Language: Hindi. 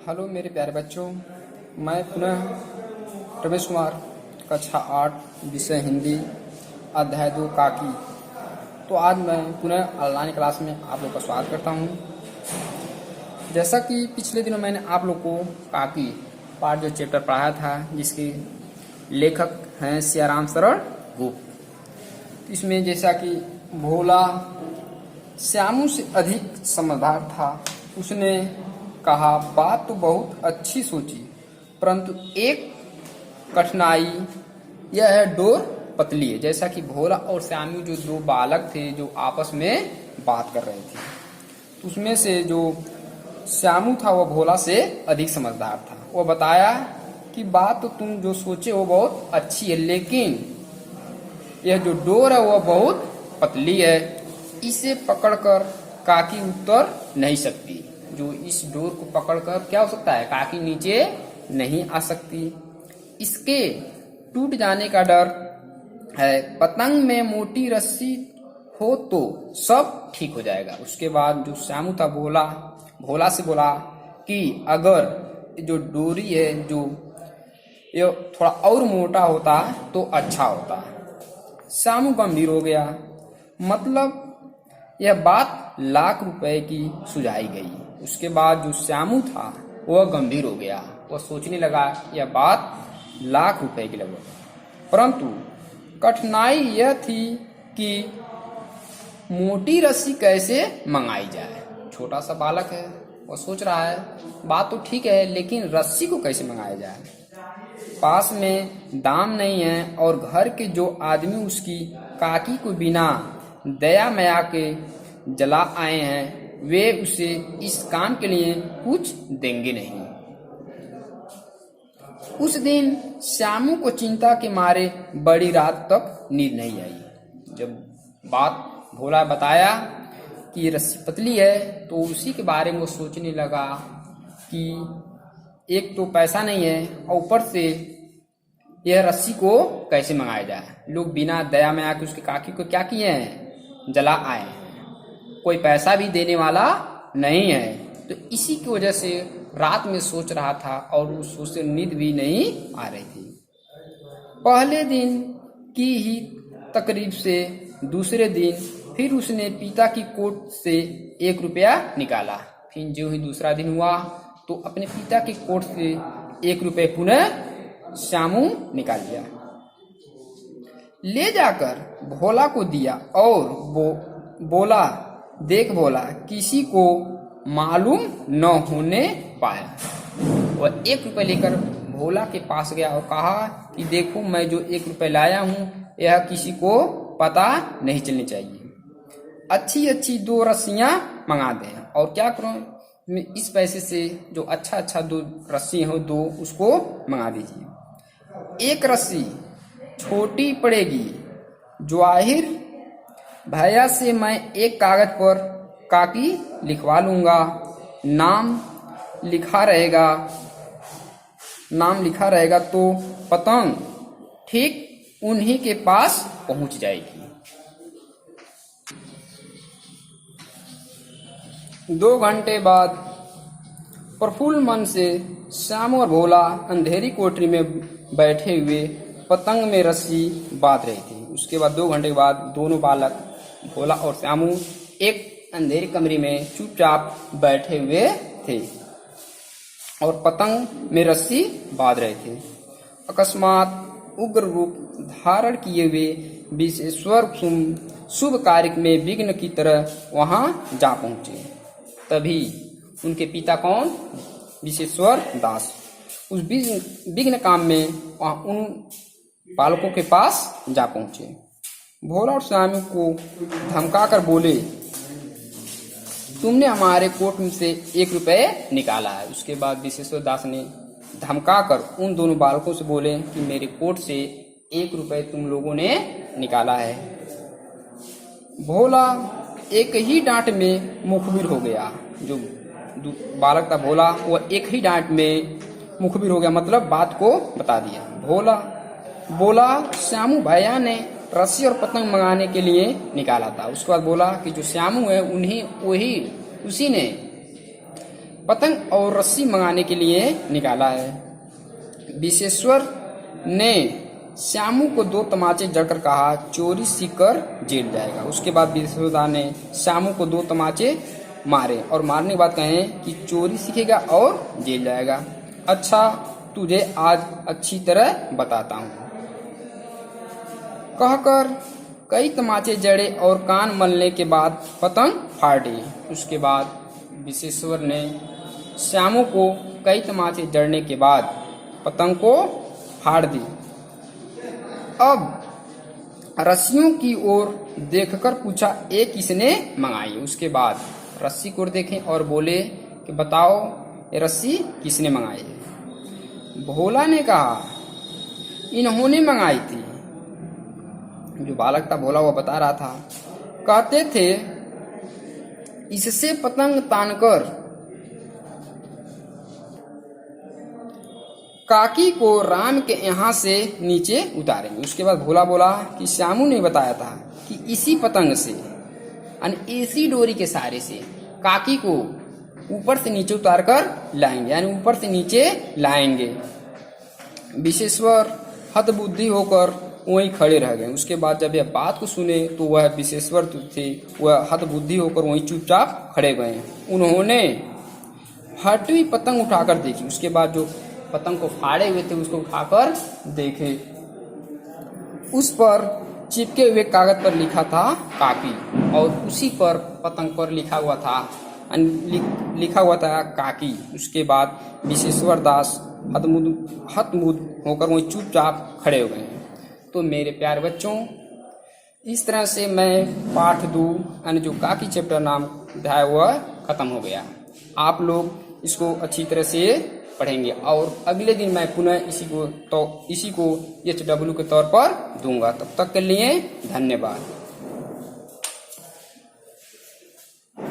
हेलो मेरे प्यारे बच्चों, मैं पुनः रमेश कुमार, कक्षा 8, विषय हिंदी, अध्याय 2 काकी। तो आज मैं पुनः ऑनलाइन क्लास में आप लोग का स्वागत करता हूं। जैसा कि पिछले दिनों मैंने आप लोग को काकी पार्ट जो चैप्टर पढ़ाया था, जिसके लेखक हैं सियाराम शरण गुप्त। इसमें जैसा कि भोला श्यामू से अधिक समझदार था। उसने कहा, बात तो बहुत अच्छी सोची, परंतु एक कठिनाई यह है, डोर पतली है। जैसा कि भोला और श्यामू जो दो बालक थे जो आपस में बात कर रहे थे, तो उसमें से जो श्यामू था वह भोला से अधिक समझदार था। वह बताया कि बात तो तुम जो सोचे वो बहुत अच्छी है, लेकिन यह जो डोर है वह बहुत पतली है, इसे पकड़कर काकी उतर नहीं सकती। जो इस डोर को पकड़कर क्या हो सकता है, काकी नीचे नहीं आ सकती। इसके टूट जाने का डर है। पतंग में मोटी रस्सी हो तो सब ठीक हो जाएगा। उसके बाद जो श्यामू था भोला से बोला कि अगर जो डोरी है जो ये थोड़ा और मोटा होता तो अच्छा होता। श्यामू गंभीर हो गया। मतलब यह बात लाख रुपए की सुझाई गई। उसके बाद जो श्यामू था वह गंभीर हो गया। वह सोचने लगा यह बात लाख रुपए की लगभग, परंतु कठिनाई यह थी कि मोटी रस्सी कैसे मंगाई जाए। छोटा सा बालक है, वह सोच रहा है बात तो ठीक है, लेकिन रस्सी को कैसे मंगाया जाए। पास में दाम नहीं है और घर के जो आदमी उसकी काकी को बिना दया माया के जला आए हैं, वे उसे इस काम के लिए कुछ देंगे नहीं। उस दिन श्यामू को चिंता के मारे बड़ी रात तक नींद नहीं आई। जब बात भोला बताया कि रस्सी पतली है, तो उसी के बारे में वो सोचने लगा कि एक तो पैसा नहीं है और ऊपर से यह रस्सी को कैसे मंगाया जाए। लोग बिना दया में आके उसके काकी को क्या किए हैं, जला आए हैं। कोई पैसा भी देने वाला नहीं है। तो इसी की वजह से रात में सोच रहा था और उस सोच से नींद भी नहीं आ रही थी। पहले दिन की ही तकरीब से दूसरे दिन फिर उसने पिता की कोट से 1 रुपया निकाला। फिर जो ही दूसरा दिन हुआ तो अपने पिता की कोट से 1 रुपये पुनः श्यामू निकाल लिया, ले जाकर भोला को दिया और बोला, देख भोला, किसी को मालूम न होने पाया। वह 1 रुपये लेकर भोला के पास गया और कहा कि देखो, मैं जो 1 रुपये लाया हूं यह किसी को पता नहीं चलनी चाहिए। अच्छी अच्छी 2 रस्सियां मंगा दें। और क्या करूं, इस पैसे से जो अच्छा 2 रस्सी हो 2 उसको मंगा दीजिए। 1 रस्सी छोटी पड़ेगी। जवाहिर भैया से मैं एक कागज पर काकी लिखवा लूंगा। नाम लिखा रहेगा तो पतंग ठीक उन्हीं के पास पहुंच जाएगी। 2 घंटे बाद प्रफुल्ल मन से श्याम और भोला अंधेरी कोठरी में बैठे हुए पतंग में रस्सी बांध रही थी। उसके बाद 2 घंटे के बाद दोनों बालक भोला और श्यामू एक अंधेरे कमरे में चुपचाप बैठे हुए थे और पतंग में रस्सी बांध रहे थे। अकस्मात उग्र रूप धारण किए हुए विश्वेश्वर शुभ कार्य में विघ्न की तरह वहां जा पहुंचे। तभी उनके पिता कौन, विश्वेश्वर दास, उस विघ्न काम में उन बालकों के पास जा पहुंचे। भोला और श्यामू को धमकाकर बोले, तुमने हमारे कोट में से 1 रुपये निकाला है। उसके बाद विश्वेश्वर दास ने धमकाकर उन दोनों बालकों से बोले कि मेरे कोट से 1 रुपये तुम लोगों ने निकाला है। भोला एक ही डांट में मुखबिर हो गया। जो बालक था भोला, वह एक ही डांट में मुखबिर हो गया, मतलब बात को बता दिया। भोला बोला, श्यामू भैया ने रस्सी और पतंग मंगाने के लिए निकाला था। उसके बाद बोला कि जो श्यामू है उसी ने पतंग और रस्सी मंगाने के लिए निकाला है। विश्वेश्वर ने श्यामू को 2 तमाचे जड़कर कहा, चोरी सीख कर जेल जाएगा। उसके बाद विश्वेश्वर ने श्यामू को 2 तमाचे मारे और मारने के बाद कहे कि चोरी सीखेगा और जेल जाएगा। अच्छा, तुझे आज अच्छी तरह बताता हूँ, कहकर कई तमाचे जड़े और कान मलने के बाद पतंग फाड़ी। उसके बाद विश्वेश्वर ने श्यामू को कई तमाचे जड़ने के बाद पतंग को फाड़ दी। अब रस्सियों की ओर देखकर पूछा, ये किसने मंगाई? उसके बाद रस्सी को देखें और बोले कि बताओ ये रस्सी किसने मंगाई? भोला ने कहा, इन्होंने मंगाई थी। जो बालक था भोला, वो बता रहा था, कहते थे इससे पतंग तानकर काकी को राम के यहाँ से नीचे उतारेंगे। उसके बाद भोला बोला कि श्यामू ने बताया था कि इसी पतंग से यानी इसी डोरी के सहारे से काकी को ऊपर से नीचे उतार कर लाएंगे, यानी ऊपर से नीचे लाएंगे। विश्वेश्वर हतबुद्धि होकर वहीं खड़े रह गए। उसके बाद जब यह बात को सुने तो वह विश्वेश्वर थे, वह हतबुद्धि होकर वहीं चुपचाप खड़े गए। उन्होंने हटी हुई पतंग उठाकर देखी। उसके बाद जो पतंग को फाड़े हुए थे उसको उठाकर देखे। उस पर चिपके हुए कागज पर लिखा था काकी, और उसी पर पतंग पर लिखा हुआ था काकी। उसके बाद विश्वेश्वर दास हतमुद होकर वहीं चुपचाप खड़े हो गए। तो मेरे प्यारे बच्चों, इस तरह से मैं पाठ 2 यानी जो काकी चैप्टर नाम अध्याय वह खत्म हो गया। आप लोग इसको अच्छी तरह से पढ़ेंगे और अगले दिन मैं पुनः इसी को HW के तौर पर दूंगा। तब तक के लिए धन्यवाद।